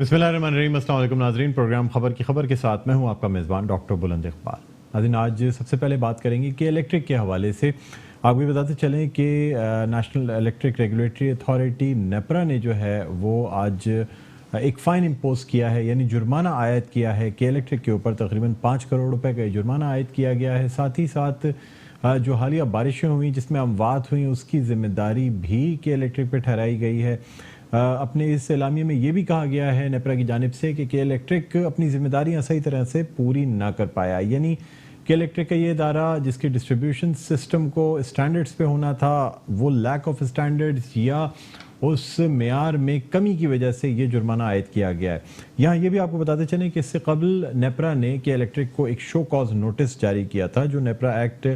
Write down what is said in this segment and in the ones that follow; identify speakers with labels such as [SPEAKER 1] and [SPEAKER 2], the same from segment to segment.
[SPEAKER 1] बिस्मिल्लाहिर्रहमानिर्रहीम। अस्सलाम वालेकुम नाज़रीन, प्रोग्राम खबर की खबर के साथ मैं हूं आपका मेज़बान डॉक्टर बुलंद इकबाल। नाज़रीन, आज सबसे पहले बात करेंगे कि इलेक्ट्रिक के हवाले से आपको बताते चलें कि national electric regulatory authority NEPRA ने जो है वो आज एक फ़ाइन इम्पोज किया है, यानी जुर्माना आयद किया है कि इलेक्ट्रिक के ऊपर तकरीबन 5 करोड़ रुपए का जुर्माना आयद किया गया है। साथ ही साथ जो हालिया बारिशें हुई जिसमें अमवात हुई उसकी ज़िम्मेदारी भी के इलेक्ट्रिक पर ठहराई गई है। अपने इस एलामिया में ये भी कहा गया है नेपरा की जानिब से कि इलेक्ट्रिक अपनी जिम्मेदारियां सही तरह से पूरी ना कर पाया, यानी कि इलेक्ट्रिक का ये इदारा जिसके डिस्ट्रीब्यूशन सिस्टम को स्टैंडर्ड्स पे होना था वो लैक ऑफ स्टैंडर्ड्स या उस मेयार में कमी की वजह से ये जुर्माना आयद किया गया है। यहाँ ये भी आपको बताते चलें कि इससे कबल नेपरा ने के इलेक्ट्रिक को एक शो कॉज नोटिस जारी किया था जो नेपरा एक्ट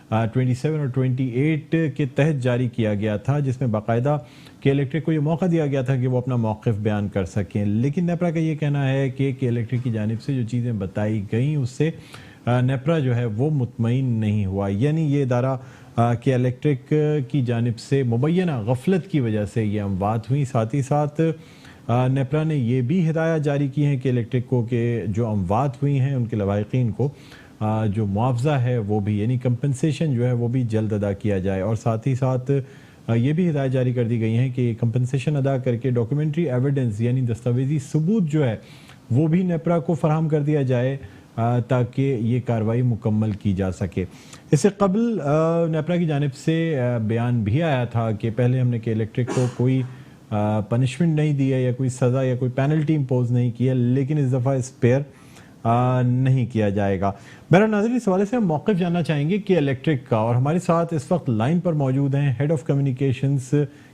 [SPEAKER 1] 27 और 28 के तहत जारी किया गया था, जिसमें बाकायदा के इलेक्ट्रिक को ये मौका दिया गया था कि वो अपना मौक़िफ़ बयान कर सकें। लेकिन नेपरा का ये कहना है कि इलेक्ट्रिक की जानिब से जो चीज़ें बताई गई उससे नेपरा जो है वो मुतमईन नहीं हुआ, यानी ये इदारा के इलेक्ट्रिक की जानिब से मुबैना गफलत की वजह से ये अमवात हुई। साथ ही साथ नेपरा ने ये भी हिदायत जारी की हैं कि इलेक्ट्रिक को कि जो अमवात हुई हैं उनके लवाहिकीन को जो मुआवजा है वो भी, यानी कंपनसेशन जो है वो भी जल्द अदा किया जाए। और साथ ही साथ ये भी हिदायत जारी कर दी गई हैं कि कंपनसेशन अदा करके डॉक्यूमेंट्री एविडेंस यानी दस्तावेजी सबूत जो है वो भी नेपरा को फराहम कर दिया जाए ताकि ये कार्रवाई मुकम्मल की जा सके। इससे कबल नेपरा की जानिब से बयान भी आया था कि पहले हमने के इलेक्ट्रिक को कोई पनिशमेंट नहीं दी है या कोई सज़ा या कोई पेनल्टी इम्पोज नहीं की है, लेकिन इस दफ़ा स्पेयर नहीं किया जाएगा। मेरा नाज़रीन, इस हवाले से हम मौक़िफ़ जानना चाहेंगे कि इलेक्ट्रिक का, और हमारे साथ इस वक्त लाइन पर मौजूद हैं हेड ऑफ कम्युनिकेशंस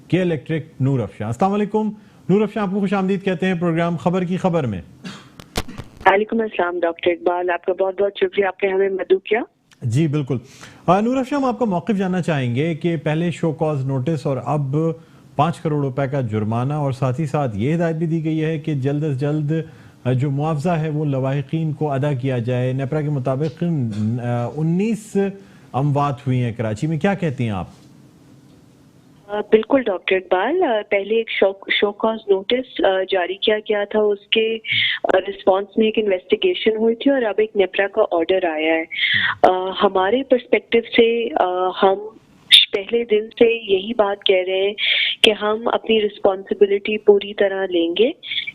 [SPEAKER 1] के इलेक्ट्रिक नूर अफशां। अस्सलाम वालेकुम नूर अफशां, आपको खुशामदीद कहते हैं प्रोग्राम खबर की खबर में।
[SPEAKER 2] वालेकुम अस्सलाम डॉक्टर इकबाल, आपका बहुत बहुत शुक्रिया, आपने हमें मदद किया।
[SPEAKER 1] जी बिल्कुल। नूर अफशां, हम आपका मौक़िफ़ जानना चाहेंगे कि पहले शो कॉज नोटिस और अब 5 करोड़ रुपए का जुर्माना, और साथ ही साथ ये हिदायत भी दी गई है कि जल्द अज जल्द जो मुआवजा है वो लवाहिकीन को अदा किया जाए। नेपरा के मुताबिक 19 अमवात हुई हैं कराची में, क्या कहती हैं आप?
[SPEAKER 2] बिल्कुल डॉक्टर इकबाल, पहले एक शो कॉज नोटिस जारी किया गया था, उसके रिस्पांस में एक इन्वेस्टिगेशन हुई थी और अब एक नेपरा का ऑर्डर आया है। हमारे पर्सपेक्टिव से हम पहले दिन से यही बात कह रहे हैं कि हम अपनी रिस्पॉन्सिबिलिटी पूरी तरह लेंगे।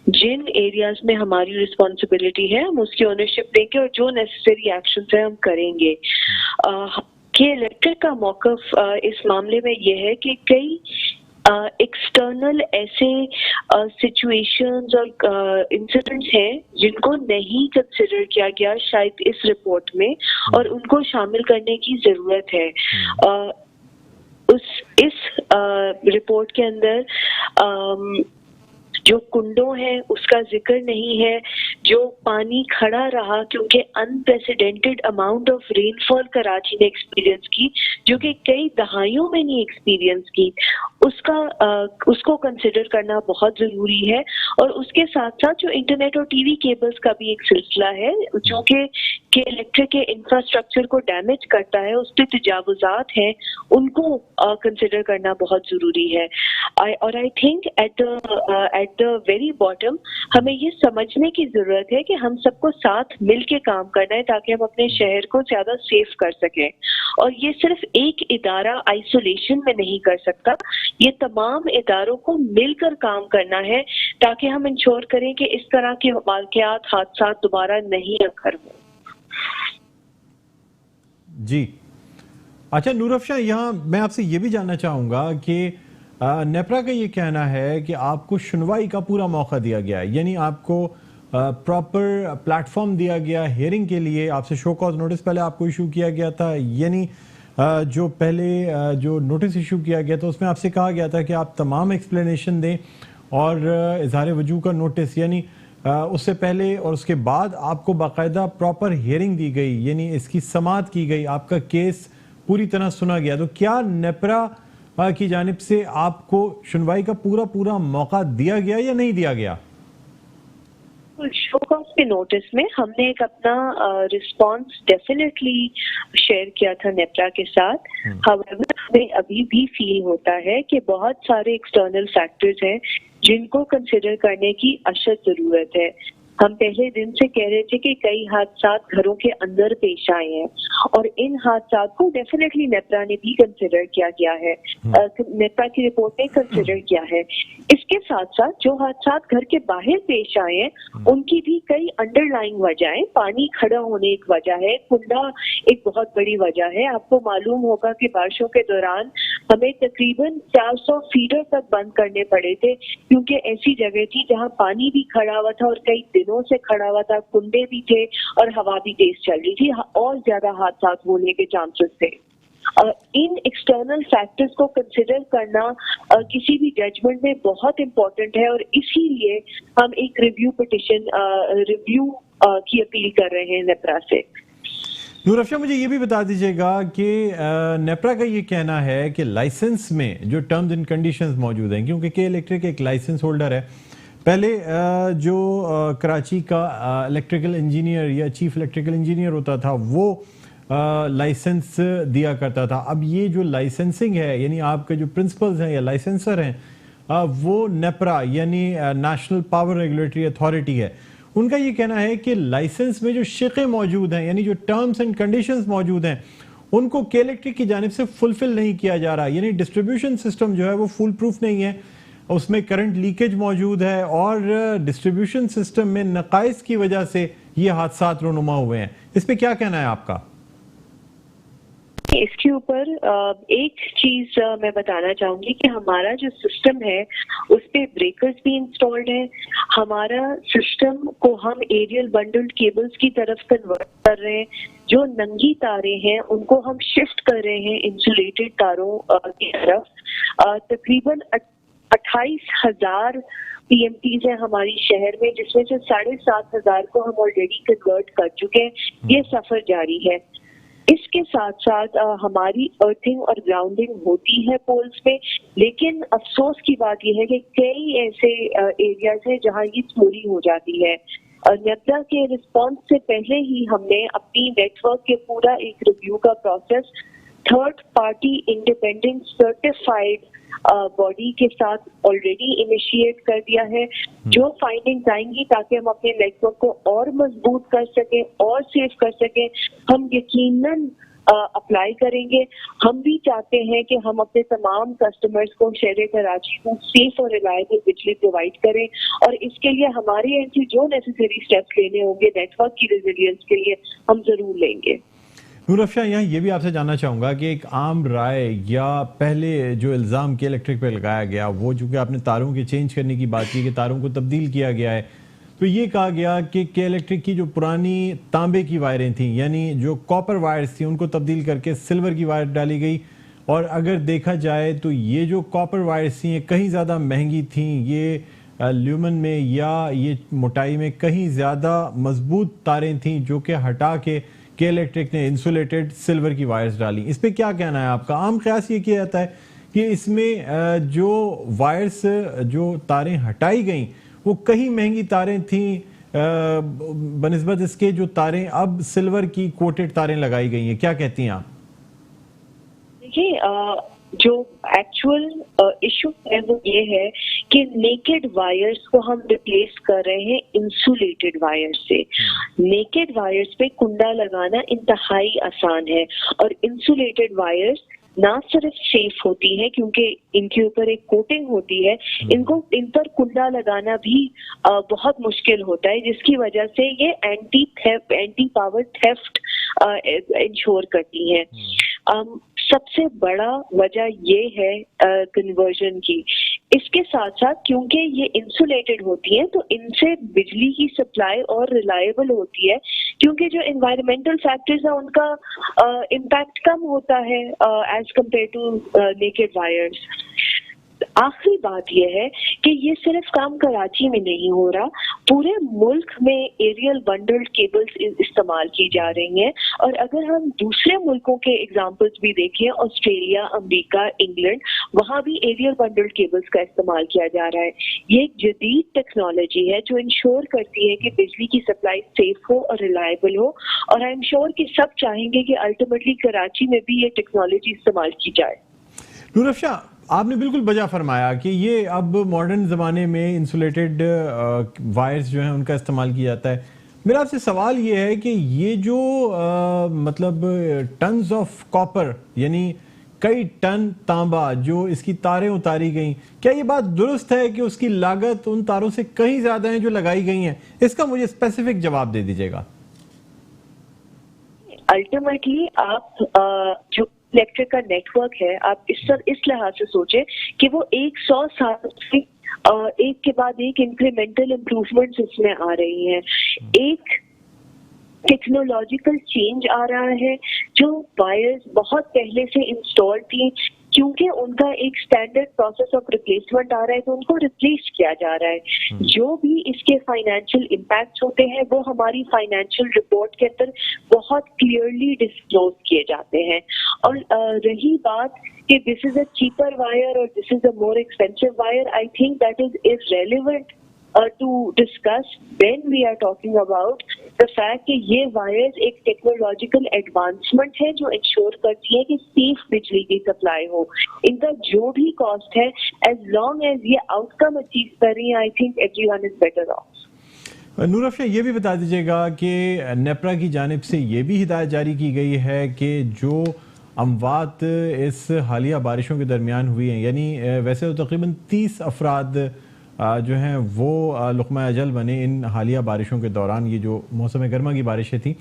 [SPEAKER 2] जिन एरियाज में हमारी रिस्पॉन्सिबिलिटी है हम उसकी ओनरशिप लेंगे और जो नेसेसरी एक्शन है हम करेंगे। के इलेक्ट्रिक का मौक़िफ़ इस मामले में यह है कि कई एक्सटर्नल ऐसे सिचुएशंस और इंसिडेंट्स हैं जिनको नहीं कंसिडर किया गया शायद इस रिपोर्ट में, और उनको शामिल करने की ज़रूरत है। इस रिपोर्ट के अंदर जो कुंडों है उसका जिक्र नहीं है, जो पानी खड़ा रहा क्योंकि unprecedented amount of rainfall Karachi ने एक्सपीरियंस की जो कि कई दहाइयों में नहीं एक्सपीरियंस की, उसको कंसिडर करना बहुत जरूरी है। और उसके साथ साथ जो इंटरनेट और टीवी केबल्स का भी एक सिलसिला है जो कि इलेक्ट्रिक के इंफ्रास्ट्रक्चर को डैमेज करता है, उस पर तजावुजात हैं, उनको कंसिडर करना बहुत जरूरी है। और I think at the very bottom हमें ये समझने की जरूरत है कि हम सबको साथ मिल के काम करना है ताकि हम अपने शहर को ज्यादा सेफ कर सकें। और ये सिर्फ एक इदारा आइसोलेशन में नहीं कर सकता, ये तमाम इदारों को मिलकर काम करना है ताकि हम इंश्योर करें कि इस तरह के वाक़यात हादसा दोबारा नहीं अकर हो।
[SPEAKER 1] जी अच्छा नूर अफशां, यहाँ मैं आपसे ये भी जानना चाहूँगा कि नेपरा का ये कहना है कि आपको सुनवाई का पूरा मौका दिया गया है, यानी आपको प्रॉपर प्लेटफॉर्म दिया गया हियरिंग के लिए। आपसे शो कॉज नोटिस पहले आपको इशू किया गया था, यानी जो पहले जो नोटिस इशू किया गया था उसमें आपसे कहा गया था कि आप तमाम एक्सप्लेनेशन दें और इजहार वजूह का नोटिस, यानी उससे पहले और उसके बाद आपको बाकायदा प्रॉपर हियरिंग दी गई, यानी इसकी समाअत की गई, आपका केस पूरी तरह सुना गया। तो क्या नेपरा की जानिब से आपको सुनवाई का पूरा मौका दिया गया या नहीं दिया गया?
[SPEAKER 2] शो कॉज के नोटिस में हमने एक अपना रिस्पांस डेफिनेटली शेयर किया था नेप्रा के साथ। हाउएवर हमें अभी भी फील होता है कि बहुत सारे एक्सटर्नल फैक्टर्स हैं जिनको कंसिडर करने की अशद जरूरत है। हम पहले दिन से कह रहे थे कि कई हादसा घरों के अंदर पेश आए हैं और इन हादसा को डेफिनेटली नेप्रा ने भी कंसिडर किया गया है, नेप्रा की रिपोर्ट ने कंसिडर किया है। इसके साथ साथ जो हादसा घर के बाहर पेश आए हैं उनकी भी कई अंडरलाइंग वजह, पानी खड़ा होने एक वजह है, कुंडा एक बहुत बड़ी वजह है। आपको मालूम होगा कि बारिशों के दौरान हमें तकरीबन 400 फीडर तक बंद करने पड़े थे क्योंकि ऐसी जगह थी जहां पानी भी खड़ा हुआ था और कई दिनों से खड़ा हुआ था, कुंडे भी थे और हवा भी तेज चल रही थी, और ज्यादा हादसा होने के चांसेस थे। इन एक्सटर्नल फैक्टर्स को कंसिडर करना किसी भी जजमेंट में बहुत इम्पोर्टेंट है और इसीलिए हम एक रिव्यू की अपील कर रहे हैं नेप्रा से।
[SPEAKER 1] नूर अफशा, मुझे ये भी बता दीजिएगा कि नेप्रा का ये कहना है कि लाइसेंस में जो टर्म्स एंड कंडीशंस मौजूद हैं, क्योंकि के इलेक्ट्रिक एक लाइसेंस होल्डर है, पहले जो कराची का इलेक्ट्रिकल इंजीनियर या चीफ इलेक्ट्रिकल इंजीनियर होता था वो लाइसेंस दिया करता था। अब ये जो लाइसेंसिंग है, यानी आपके जो प्रिंसिपल्स हैं या लाइसेंसर हैं वो नेप्रा यानी नेशनल पावर रेगुलेटरी अथॉरिटी है। उनका ये कहना है कि लाइसेंस में जो शिक़ें मौजूद हैं, यानी जो टर्म्स एंड कंडीशंस मौजूद हैं, उनको के इलेक्ट्रिक की जानिब से फुलफिल नहीं किया जा रहा, यानी डिस्ट्रीब्यूशन सिस्टम जो है वो फुल प्रूफ नहीं है, उसमें करंट लीकेज मौजूद है और डिस्ट्रीब्यूशन सिस्टम में नकाइस की वजह से ये हादसात रोनुमा हुए हैं। इस पे क्या कहना है आपका?
[SPEAKER 2] इसके ऊपर एक चीज मैं बताना चाहूंगी कि हमारा जो सिस्टम है उस पे ब्रेकर्स भी इंस्टॉल्ड है। हमारा सिस्टम को हम एरियल बंडल्ड केबल्स की तरफ कन्वर्ट कर रहे हैं। जो नंगी तारें हैं उनको हम शिफ्ट कर रहे हैं इंसुलेटेड तारों की तरफ। तकरीबन 28,000 PMTs है हमारी शहर में, जिसमें से 7,500 को हम ऑलरेडी कन्वर्ट कर चुके हैं। ये सफर जारी है। इसके साथ साथ हमारी अर्थिंग और ग्राउंडिंग होती है पोल्स पे, लेकिन अफसोस की बात यह है कि कई ऐसे एरियाज हैं जहां ये चोरी हो जाती है। नेप्रा के रिस्पॉन्स से पहले ही हमने अपनी नेटवर्क के पूरा एक रिव्यू का process third party independent certified body के साथ ऑलरेडी इनिशिएट कर दिया है। जो फाइंडिंग्स आएंगी ताकि हम अपने नेटवर्क को और मजबूत कर सकें और सेफ कर सकें, हम यकीनन अप्लाई करेंगे। हम भी चाहते हैं कि हम अपने तमाम कस्टमर्स को शहर कराची को सेफ और रिलायबल बिजली प्रोवाइड करें और इसके लिए हमारे एंड से जो नेसेसरी स्टेप्स लेने होंगे नेटवर्क की रेजिलियंस के लिए हम जरूर लेंगे।
[SPEAKER 1] नूर अफशा, यहाँ ये भी आपसे जानना चाहूँगा कि एक आम राय या पहले जो इल्ज़ाम के इलेक्ट्रिक पे लगाया गया वो, चूँकि आपने तारों के चेंज करने की बात की कि तारों को तब्दील किया गया है, तो ये कहा गया कि के इलेक्ट्रिक की जो पुरानी तांबे की वायरें थीं, यानी जो कॉपर वायर्स थी, उनको तब्दील करके सिल्वर की वायर डाली गई। और अगर देखा जाए तो ये जो कॉपर वायर्स थी ये कहीं ज़्यादा महंगी थीं, ये ल्यूमन में या ये मोटाई में कहीं ज़्यादा मजबूत तारें थीं जो कि हटा के इलेक्ट्रिक ने इंसुलेटेड सिल्वर की वायर्स डाली। इस पे क्या कहना है आपका? आम क़यास ये किया जाता है कि इसमें जो वायर्स, जो तारें हटाई गई वो कहीं महंगी तारें थीं बनिस्बत इसके जो तारें अब सिल्वर की कोटेड तारें लगाई गई हैं। क्या कहती हैं आप?
[SPEAKER 2] देखिए, जो एक्चुअल इशू है वो ये है कि नेकेड वायर्स को हम रिप्लेस कर रहे हैं इंसुलेटेड वायर्स से। नेकेड वायर्स पे कुंडा लगाना इंतहाई आसान है और इंसुलेटेड वायर्स ना सिर्फ सेफ होती है क्योंकि इनके ऊपर एक कोटिंग होती है, इन पर कुंडा लगाना भी बहुत मुश्किल होता है, जिसकी वजह से ये एंटी पावर थेफ्ट इंश्योर करती है। सबसे बड़ा वजह ये है कन्वर्जन की। इसके साथ साथ क्योंकि ये इंसुलेटेड होती है तो इनसे बिजली की सप्लाई और रिलायबल होती है, क्योंकि जो एनवायरमेंटल फैक्टर्स है उनका इम्पैक्ट कम होता है as compare to naked wires. आखिरी बात यह है कि ये सिर्फ काम कराची में नहीं हो रहा, पूरे मुल्क में एरियल बंडल्ड केबल्स इस्तेमाल की जा रही हैं। और अगर हम दूसरे मुल्कों के एग्जांपल्स भी देखें, ऑस्ट्रेलिया, अमेरिका, इंग्लैंड, वहां भी एरियल बंडल्ड केबल्स का इस्तेमाल किया जा रहा है। ये एक जदीद टेक्नोलॉजी है जो इंश्योर करती है कि बिजली की सप्लाई सेफ हो और रिलायबल हो। और आई एम श्योर कि सब चाहेंगे कि अल्टीमेटली कराची में भी ये टेक्नोलॉजी इस्तेमाल की जाए।
[SPEAKER 1] नूर अफशा, आपने बिल्कुल बजा फरमाया कि ये अब मॉडर्न ज़माने में इंसुलेटेड वायर्स जो हैं उनका इस्तेमाल किया जाता है। मेरा आपसे सवाल ये है कि ये जो मतलब टन्स ऑफ कॉपर, यानी कई टन तांबा जो इसकी तारें उतारी गई, क्या ये बात दुरुस्त है कि उसकी लागत उन तारों से कहीं ज़्यादा है जो लगाई गई हैं? इसका मुझे स्पेसिफिक जवाब दे दीजिएगा।
[SPEAKER 2] अल्टीमेटली आप जो इलेक्ट्रिक का नेटवर्क है, आप इस लिहाज से सोचे कि वो 100 साल से एक के बाद एक इंक्रीमेंटल इम्प्रूवमेंट्स इसमें आ रही हैं। एक टेक्नोलॉजिकल चेंज आ रहा है। जो वायर्स बहुत पहले से इंस्टॉल थी, क्योंकि उनका एक स्टैंडर्ड प्रोसेस ऑफ रिप्लेसमेंट आ रहा है तो उनको रिप्लेस किया जा रहा है। जो भी इसके फाइनेंशियल इम्पैक्ट्स होते हैं वो हमारी फाइनेंशियल रिपोर्ट के अंदर बहुत क्लियरली डिस्क्लोज किए जाते हैं। और रही बात कि this is a cheaper wire और this is a more expensive wire, I think that is irrelevant to discuss when we are talking about the fact कि ये वायर्स एक टेक्नोलॉजिकल एडवांसमेंट है जो इंश्योर करती है कि सेफ बिजली की सप्लाई हो। इनका जो भी कॉस्ट है, एज लॉन्ग एज ये आउटकम अचीव कर रही है, I think everyone is better off.
[SPEAKER 1] Noor Afsha, ये भी बता दीजिएगा कि नेपरा की जानिब से ये भी हिदायत जारी की गई है कि जो अमवात इस हालिया बारिशों के दरमियान हुई हैं, यानी वैसे तो तकरीबन 30 अफराद जो हैं वो लुक़मा अजल बने इन हालिया बारिशों के दौरान। ये जो मौसम गर्मा की बारिशें थी,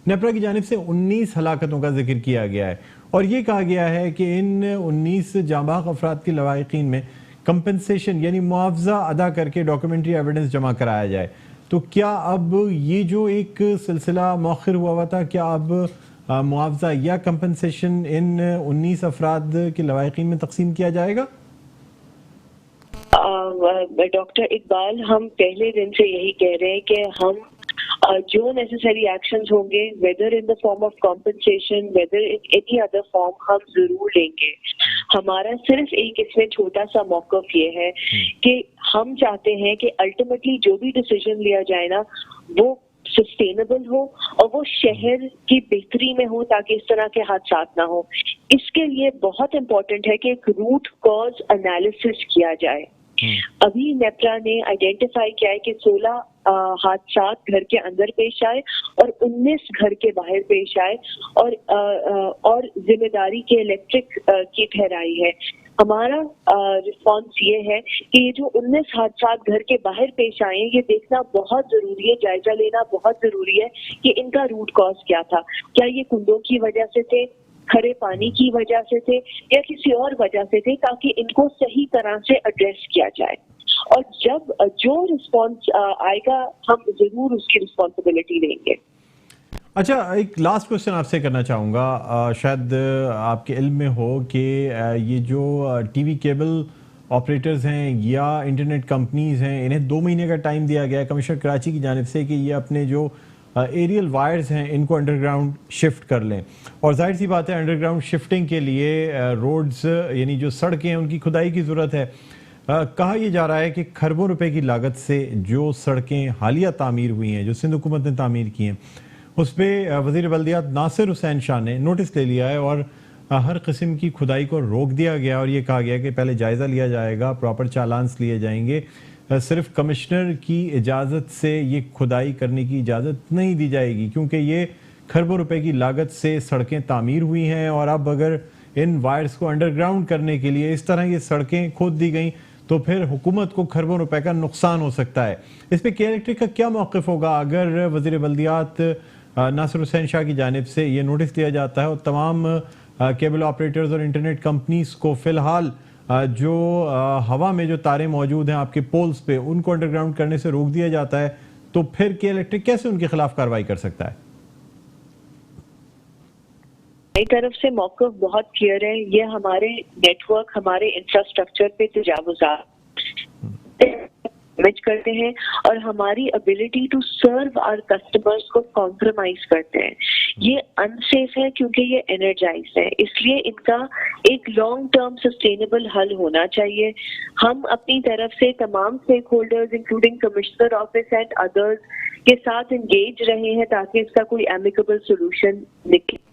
[SPEAKER 1] नेपरा की जानिब से 19 हलाकतों का जिक्र किया गया है और ये कहा गया है कि इन 19 जांबाग अफराद की लवाहिकीन में कंपनसेशन यानी मुआवजा अदा करके डॉक्यूमेंट्री एविडेंस जमा कराया जाए। तो क्या अब ये जो एक सिलसिला मौखिर हुआ था, क्या अब मुआवजा या कंपनसेशन इन 19 अफराद की लवाहिकीन में तकसीम किया जाएगा?
[SPEAKER 2] डॉक्टर इकबाल, हम पहले दिन से यही कह रहे हैं कि हम जो नेसेसरी एक्शंस होंगे, whether in the form of compensation, whether in any other form, हम जरूर लेंगे। हमारा सिर्फ एक इसमें छोटा सा मौक़िफ़ ये है कि हम चाहते हैं कि अल्टीमेटली जो भी डिसीजन लिया जाए ना, वो सस्टेनेबल हो और वो शहर की बेहतरी में हो, ताकि इस तरह के हादसा ना हो। इसके लिए बहुत इम्पोर्टेंट है कि एक रूट कॉज एनालिसिस किया जाए। अभी नेपरा ने आइडेंटिफाई किया है कि 16 हादसा घर के अंदर पेश आए और 19 घर के बाहर पेश आए और जिम्मेदारी के इलेक्ट्रिक की ठहराई है। हमारा रिस्पॉन्स ये है कि ये जो 19 हादसा घर के बाहर पेश आए हैं, ये देखना बहुत जरूरी है, जायजा लेना बहुत जरूरी है कि इनका रूट कॉज क्या था। क्या ये कुंडों की वजह से थे, खरे पानी की वजह से थे, या किसी और वजह से थे, ताकि इनको सही तरह से एड्रेस किया जाए। और जब जो रिस्पॉन्स आएगा, हम जरूर उसकी रिस्पॉन्सिबिलिटी लेंगे।
[SPEAKER 1] अच्छा, एक लास्ट क्वेश्चन आपसे करना चाहूँगा, शायद आपके इल्म में हो कि ये जो टीवी केबल ऑपरेटर्स हैं या इंटरनेट कंपनीज हैं, इन्हें 2 महीने का टाइम दिया गया है कमिश्नर कराची की जानिब से कि ये अपने जो एरियल वायर्स हैं इनको अंडरग्राउंड शिफ्ट कर लें। और जाहिर सी बात है, अंडरग्राउंड शिफ्टिंग के लिए रोड्स यानी जो सड़कें हैं उनकी खुदाई की ज़रूरत है। कहा यह जा रहा है कि खरबों रुपए की लागत से जो सड़कें हालिया तामीर हुई हैं, जो सिंध हुकूमत ने तामीर की हैं, उस पर वज़ीर बल्दियात नासिर हुसैन शाह ने नोटिस ले लिया है और हर किस्म की खुदाई को रोक दिया गया और ये कहा गया कि पहले जायज़ा लिया जाएगा, प्रॉपर चालान्स लिए जाएंगे, सिर्फ कमिश्नर की इजाज़त से ये खुदाई करने की इजाज़त नहीं दी जाएगी, क्योंकि ये खरबों रुपए की लागत से सड़कें तामीर हुई हैं। और अब अगर इन वायर्स को अंडरग्राउंड करने के लिए इस तरह ये सड़कें खोद दी गई तो फिर हुकूमत को खरबों रुपए का नुकसान हो सकता है। इस पर के इलेक्ट्रिक का क्या मौक़िफ़ होगा अगर वज़ीर बल्दियात नासिर हुसैन शाह की जानिब से ये नोटिस दिया जाता है और तमाम केबल ऑपरेटर्स और इंटरनेट कंपनीज को फ़िलहाल जो हवा में जो तारें मौजूद हैं आपके पोल्स पे, उनको अंडरग्राउंड करने से रोक दिया जाता है, तो फिर के इलेक्ट्रिक कैसे उनके खिलाफ कार्रवाई कर सकता है?
[SPEAKER 2] मेरी तरफ से मौक़िफ़ बहुत क्लियर है। ये हमारे नेटवर्क, हमारे इंफ्रास्ट्रक्चर पे तजावुज़ात डैमेज करते हैं और हमारी ability to serve our customers को कॉम्प्रोमाइज करते हैं। ये अनसेफ है क्योंकि ये एनर्जाइज है, इसलिए इनका एक लॉन्ग टर्म सस्टेनेबल हल होना चाहिए। हम अपनी तरफ से तमाम stakeholders including commissioner office and others के साथ एंगेज रहे हैं ताकि इसका कोई एमिकेबल सोल्यूशन निकले।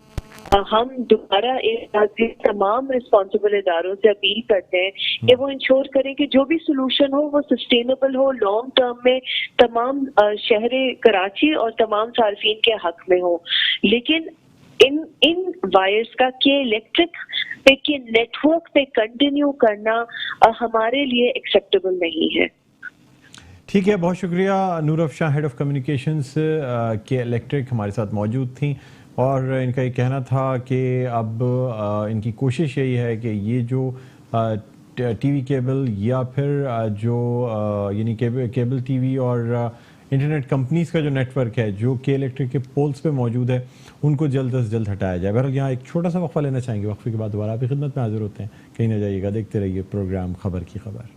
[SPEAKER 2] हम दोबारा एक बार तमाम रिस्पॉन्सिबल इदारों से अपील करते हैं कि वो इंश्योर करें कि जो भी सोल्यूशन हो वो सस्टेनेबल हो, लॉन्ग टर्म में तमाम शहर कराची और तमाम सार्फिन के हक में हो। लेकिन इन वायर्स का के इलेक्ट्रिक पे के नेटवर्क पे कंटिन्यू करना हमारे लिए एक्सेप्टेबल नहीं है।
[SPEAKER 1] ठीक है, बहुत शुक्रिया। नूर अफशां, हेड ऑफ कम्युनिकेशंस के इलेक्ट्रिक, हमारे साथ मौजूद थी और इनका ये कहना था कि अब इनकी कोशिश यही है कि ये जो टीवी केबल या फिर जो यानी केबल टीवी और इंटरनेट कंपनीज का जो नेटवर्क है जो के इलेक्ट्रिक के पोल्स पे मौजूद है उनको जल्द से जल्द हटाया जाए। बहरहाल यहाँ एक छोटा सा वक्फा लेना चाहेंगे, वक्फे के बाद दोबारा आपकी खिदमत में हाजिर होते हैं। कहीं ना जाइएगा, देखते रहिए प्रोग्राम खबर की खबर।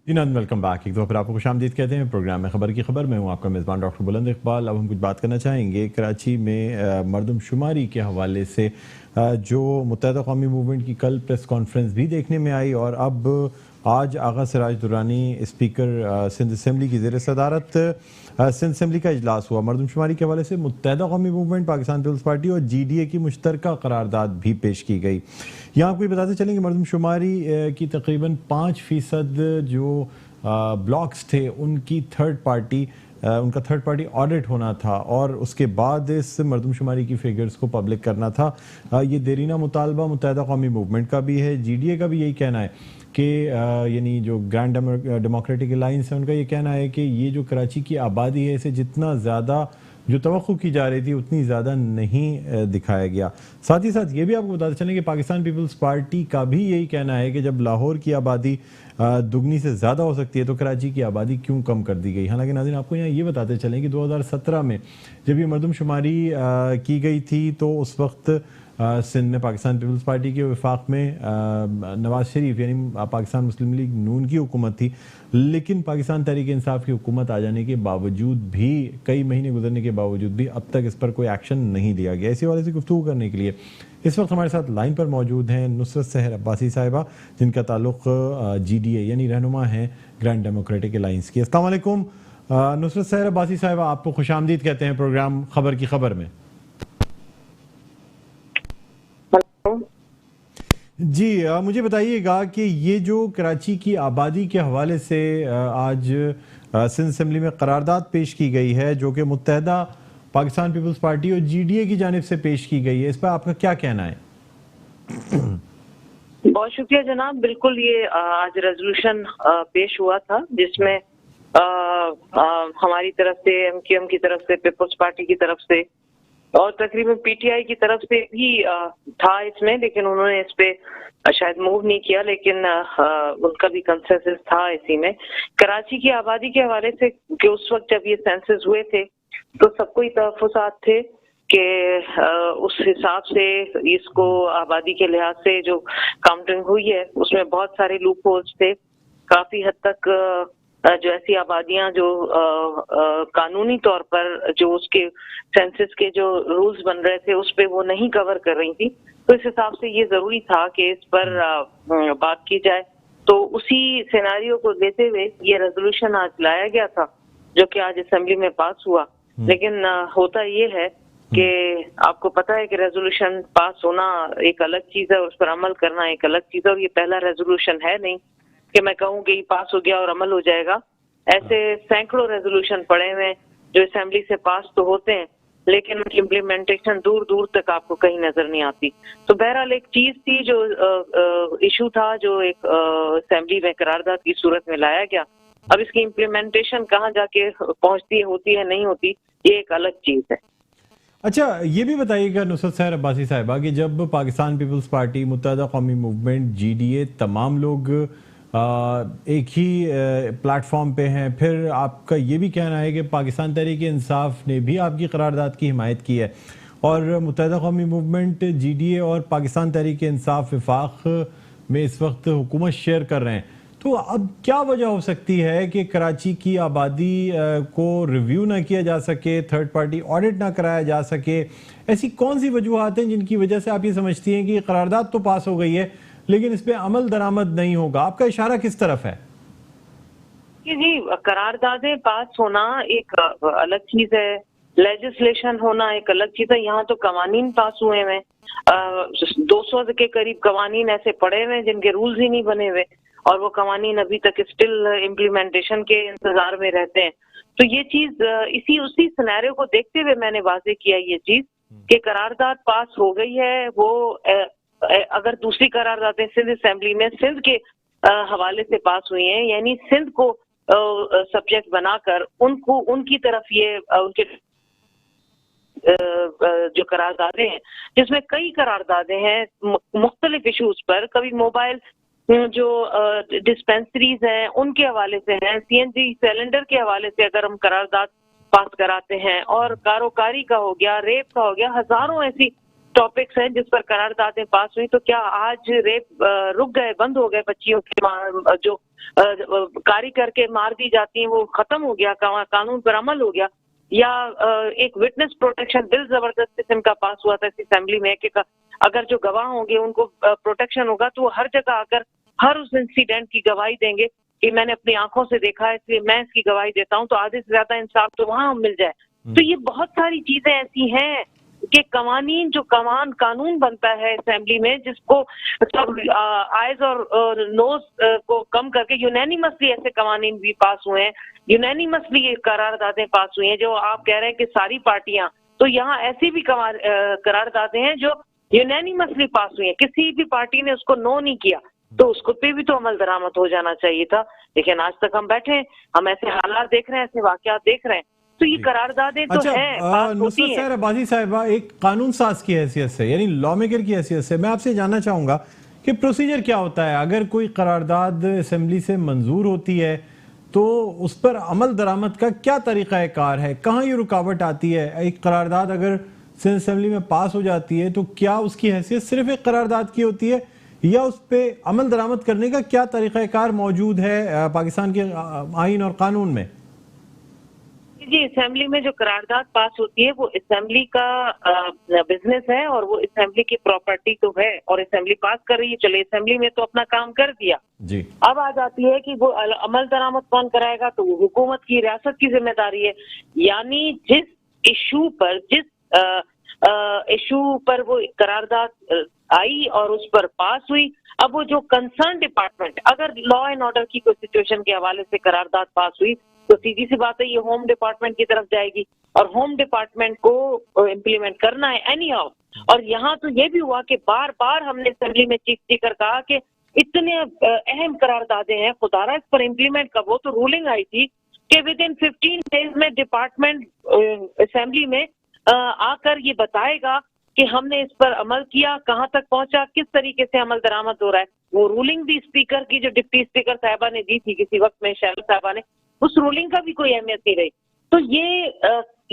[SPEAKER 1] Welcome back. एक दो फिर आपको खुशामदीद कहते हैं प्रोग्राम में खबर की खबर में हूँ आपका मेज़बान डॉक्टर बुलंद इकबाल। अब हम कुछ बात करना चाहेंगे कराची में मरदमशुमारी के हवाले से, जो मुत्तहदा कौमी मूवमेंट की कल प्रेस कॉन्फ्रेंस भी देखने में आई और अब आज आगा सिराज दुरानी स्पीकर सिंध असम्बली की ज़ेर सदारत सिंध असम्बली का इजलास हुआ। मरदमशुमारी के हवाले से मुत्तहदा कौमी मूवमेंट, पाकिस्तान पीपल्स पार्टी और GDA की मुश्तरका करारदाद भी पेश की गई। यहाँ आपको बताते चलें कि मरदमशुमारी की तकरीबन 5% जो ब्लॉक्स थे उनकी उनका थर्ड पार्टी ऑडिट होना था और उसके बाद इस मरदमशुमारी की फिगर्स को पब्लिक करना था। ये देरीना मुतालबा मुत्तहदा कौमी मूवमेंट का भी है, GDA का भी यही कहना है कि यानी जो ग्रैंड डेमोक्रेटिक अलायंस है उनका ये कहना है कि ये जो कराची की आबादी है इसे जितना ज़्यादा जो तवक्को की जा रही थी उतनी ज़्यादा नहीं दिखाया गया। साथ ही साथ ये भी आपको बताते चलें कि पाकिस्तान पीपल्स पार्टी का भी यही कहना है कि जब लाहौर की आबादी दुगनी से ज़्यादा हो सकती है तो कराची की आबादी क्यों कम कर दी गई। हालांकि नाज़रीन आपको यहाँ ये बताते चलें कि 2017 में जब ये मरदमशुमारी की गई थी तो उस वक्त सिंध में पाकिस्तान पीपल्स पार्टी के वफाक में नवाज शरीफ यानी पाकिस्तान मुस्लिम लीग नून की हुकूमत थी, लेकिन पाकिस्तान तहरीक इंसाफ की हुकूमत आ जाने के बावजूद भी, कई महीने गुजरने के बावजूद भी अब तक इस पर कोई एक्शन नहीं लिया गया। इसी वाले से गुफ्तगू करने के लिए इस वक्त हमारे साथ लाइन पर मौजूद हैं नुसरत सहर अब्बासी साहिबा, जिनका ताल्लुक GDA यानी रहनुमा हैं ग्रैंड डेमोक्रेटिक अलायंस की। अस्सलाम वालेकुम नुसरत सहर अब्बासी साहिबा, आपको खुशामदीद कहते हैं प्रोग्राम खबर की खबर में। जी मुझे बताइएगा कि ये जो कराची की आबादी के हवाले से आज सिंध असम्बली में करारदाद पेश की गई है जो कि मुत्तहदा पाकिस्तान पीपल्स पार्टी और GDA की जानिब से पेश की गई है, इस पर आपका क्या कहना है?
[SPEAKER 3] बहुत शुक्रिया जनाब। बिल्कुल, ये आज रेजोल्यूशन पेश हुआ था जिसमें हमारी तरफ से, MQM की तरफ से, पीपल्स पार्टी की तरफ से और तकरीबन PTI की तरफ से भी था इसमें, लेकिन उन्होंने इस पे शायद मूव नहीं किया, लेकिन उनका भी कंसेंसस था इसी में। कराची की आबादी के हवाले से कि उस वक्त जब ये सेंसस हुए थे तो सबको ही तहफ़्फ़ुज़ात थे कि उस हिसाब से इसको आबादी के लिहाज से जो काउंटिंग हुई है उसमें बहुत सारे लूप होल्स थे। काफी हद तक जो ऐसी आबादियां जो कानूनी तौर पर जो उसके सेंसस के जो रूल्स बन रहे थे उस पे वो नहीं कवर कर रही थी, तो इस हिसाब से ये जरूरी था कि इस पर बात की जाए। तो उसी सिनेरियो को लेते हुए ये रेजोल्यूशन आज लाया गया था जो कि आज असेंबली में पास हुआ। लेकिन होता ये है कि आपको पता है कि रेजोल्यूशन पास होना एक अलग चीज है, उस पर अमल करना एक अलग चीज है, और ये पहला रेजोल्यूशन है नहीं कि मैं कहूँ कि पास हो गया और अमल हो जाएगा। ऐसे सैकड़ों रेजोल्यूशन पड़े हुए जो असेंबली से पास तो होते हैं लेकिन उनकी इम्प्लीमेंटेशन दूर दूर तक आपको कहीं नजर नहीं आती। तो बहरहाल एक चीज थी जो इशू था जो एक असेंबली में करारदाद की सूरत में लाया गया। अब इसकी इम्प्लीमेंटेशन कहाँ जाके पहुंचती है, होती है, नहीं होती, ये एक अलग चीज है।
[SPEAKER 1] अच्छा, ये भी बताइएगा नुसरत सहर अब्बासी साहिबा कि जब पाकिस्तान पीपल्स पार्टी, मुत्तहदा कौमी मूवमेंट, GDA तमाम लोग एक ही प्लेटफॉर्म पे हैं, फिर आपका ये भी कहना है कि पाकिस्तान तहरीक इंसाफ ने भी आपकी करारदाद की हिमायत की है और मुत्तहिदा कौमी मूवमेंट GDA और पाकिस्तान तहरीक इंसाफ वफाक में इस वक्त हुकूमत शेयर कर रहे हैं। तो अब क्या वजह हो सकती है कि कराची की आबादी को रिव्यू ना किया जा सके, थर्ड पार्टी ऑडिट ना कराया जा सके? ऐसी कौन सी वजूहत हैं जिनकी वजह से आप ये समझती हैं कि करारदाद तो पास हो गई है लेकिन इस पर अमल दरामद नहीं होगा? आपका इशारा किस तरफ है?
[SPEAKER 3] जी, करारदादें पास होना एक अलग चीज है, लेजिस्लेशन होना एक अलग चीज है। यहाँ तो कवानीन पास हुए हैं, 200 के करीब कवानीन ऐसे पड़े हुए हैं जिनके रूल्स ही नहीं बने हुए, और वो कवानीन अभी तक स्टिल इम्प्लीमेंटेशन के इंतजार में रहते हैं। तो ये चीज उसी सिनेरियो को देखते हुए मैंने वाजे किया ये चीज कि करारदाद पास हो गई है। वो अगर दूसरी करारदादें सिंध असेंबली में सिंध के हवाले से पास हुई हैं, यानी सिंध को सब्जेक्ट बनाकर उनको उनकी तरफ ये उनके जो करारदादें हैं, जिसमें कई करारदादें हैं मुख्तलिफ इशूज पर, कभी मोबाइल जो डिस्पेंसरीज हैं उनके हवाले से हैं, CNG सिलेंडर के हवाले से अगर हम करारदाद पास कराते हैं, और कारोकारी का हो गया, रेप का हो गया, हजारों ऐसी टॉपिक्स हैं जिस पर करारदादें पास हुई। तो क्या आज रेप रुक गए, बंद हो गए? बच्चियों के जो कारी करके मार दी जाती हैं वो खत्म हो गया, कानून पर अमल हो गया? या एक विटनेस प्रोटेक्शन बिल जबरदस्त किस्म का पास हुआ था इस असेंबली में कि अगर जो गवाह होंगे उनको प्रोटेक्शन होगा, तो वो हर जगह आकर हर उस इंसिडेंट की गवाही देंगे कि मैंने अपनी आंखों से देखा है इसलिए मैं इसकी गवाही देता हूं, तो आधे से ज्यादा इंसाफ तो वहां मिल जाए। तो ये बहुत सारी चीजें ऐसी हैं कि कवानीन जो कानून बनता है असेंबली में, जिसको सब आइज और नोज को कम करके यूनानिमसली ऐसे कवानीन भी पास हुए हैं, यूनानिमसली ये करारदादें पास हुई हैं। जो आप कह रहे हैं कि सारी पार्टियां, तो यहाँ ऐसी भी करारदादें हैं जो यूनानिमसली पास हुई हैं, किसी भी पार्टी ने उसको नो नहीं किया, तो उसको पे भी तो अमल दरामद हो जाना चाहिए था। लेकिन आज तक हम बैठे हैं, हम ऐसे हालात देख रहे हैं, ऐसे वाकयात देख रहे हैं, तो ये करारदादें तो हैं, पास होती हैं।
[SPEAKER 1] अब्बासी साहिबा, एक कानून साज की हैसियत से, यानी लॉ मेकर की हैसियत से मैं आपसे जानना चाहूंगा कि प्रोसीजर क्या होता है अगर कोई करारदाद असेंबली से मंजूर होती है, तो उस पर अमल दरामद का क्या तरीका कार है? कहाँ ये रुकावट आती है? एक करारदाद अगर सिंध असेंबली में पास हो जाती है तो क्या उसकी हैसियत सिर्फ एक करारदाद की होती है, या उस पर अमल दरामद करने का क्या तरीका कार मौजूद है पाकिस्तान के आईन और कानून में?
[SPEAKER 3] जी, असेंबली में जो करारदाद पास होती है वो असेंबली का बिजनेस है, और वो असेंबली की प्रॉपर्टी तो है, और असेंबली पास कर रही है, चले असेंबली में तो अपना काम कर दिया
[SPEAKER 1] जी।
[SPEAKER 3] अब आ जाती है कि वो अमल दरामद कौन कराएगा, तो वो हुकूमत की, रियासत की जिम्मेदारी है। यानी जिस इशू पर वो करारदाद आई और उस पर पास हुई, अब वो जो कंसर्न डिपार्टमेंट, अगर लॉ एंड ऑर्डर की कोई सिचुएशन के हवाले से करारदाद पास हुई तो सीधी सी बात है ये होम डिपार्टमेंट की तरफ जाएगी, और होम डिपार्टमेंट को इम्प्लीमेंट करना है एनी हाउ। और यहाँ तो ये भी हुआ कि बार बार हमने असेंबली में चीफ स्पीकर कहा कि इतने अहम करारदादें हैं, खुदारा इस पर इम्प्लीमेंट कब हो, तो रूलिंग आई थी कि विद इन 15 डेज में डिपार्टमेंट असेंबली में आकर ये बताएगा कि हमने इस पर अमल किया, कहाँ तक पहुंचा, किस तरीके से अमल दरामद हो रहा है। वो रूलिंग भी स्पीकर की, जो डिप्टी स्पीकर साहिबा ने दी थी किसी वक्त में, शैल साहिबा ने, उस रूलिंग का भी कोई अहमियत नहीं रही। तो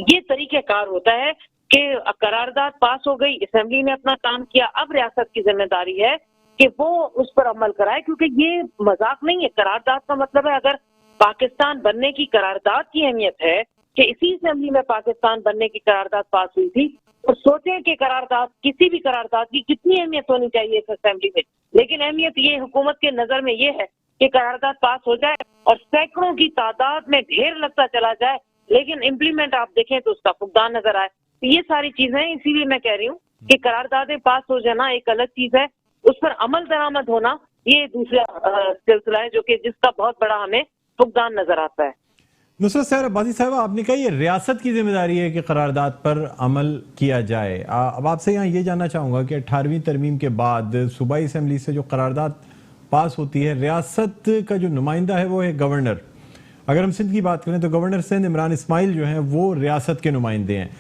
[SPEAKER 3] ये तरीक़ेकार होता है कि करारदाद पास हो गई, असेंबली ने अपना काम किया, अब रियासत की जिम्मेदारी है कि वो उस पर अमल कराए, क्योंकि ये मजाक नहीं है। करारदाद का मतलब है, अगर पाकिस्तान बनने की करारदाद की अहमियत है कि इसी असेंबली में पाकिस्तान बनने की करारदाद पास हुई थी, तो सोचें कि करारदाद, किसी भी करारदाद की कितनी अहमियत होनी चाहिए इस असेंबली में। लेकिन अहमियत ये हुकूमत के नजर में ये है कि करारदाद पास हो जाए और सैकड़ों की तादाद में ढेर लगता चला जाए, लेकिन इम्प्लीमेंट आप देखें तो उसका फुकदान नजर आए। तो ये सारी चीजें, इसीलिए मैं कह रही हूँ कि करारदादें पास हो जाना एक अलग चीज है, उस पर अमल दरामद होना ये दूसरा सिलसिला है, जो कि जिसका बहुत बड़ा हमें फुकदान नजर आता है।
[SPEAKER 1] नुसरत सैर अब्बासी साहब, आपने कहा ये रियासत की जिम्मेदारी है कि करारदाद पर अमल किया जाए। अब आपसे यहाँ ये जानना चाहूँगा कि 18वीं तरमीम के बाद सूबाई असेंबली से जो करारदाद पास होती है, रियासत का जो नुमाइंदा है वो है गवर्नर। अगर हम सिंध की बात करें तो गवर्नर सिंध इमरान इस्माइल जो हैं वो रियासत के नुमाइंदे हैं।